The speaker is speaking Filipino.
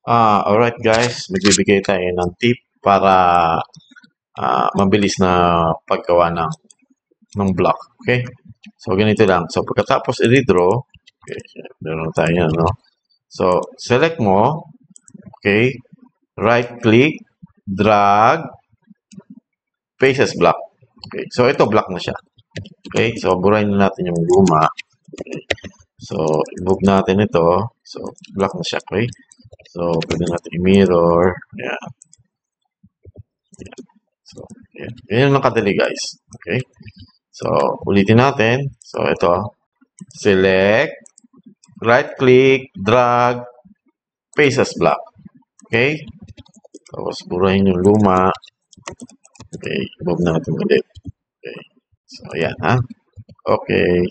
Alright guys, magbibigay tayo ng tip para mabilis na paggawa ng block. Okay? So, ganito lang. So, pagkatapos i-redraw, okay, meron tayo yan, no? So, select mo, okay, right-click, drag, faces block. Okay, so ito block na siya. Okay, so burahin na natin yung luma. Okay. So, i-move natin ito. So, block na siya, okay? So, pwede natin i-mirror. Ayan. So, ayan. Ganyan lang kadali, guys. Okay? So, ulitin natin. So, ito. Select, right-click, drag, faces block. Okay? Tapos, burahin yung luma. Okay, i-move natin ulit. Okay. So, ayan, ha? Okay.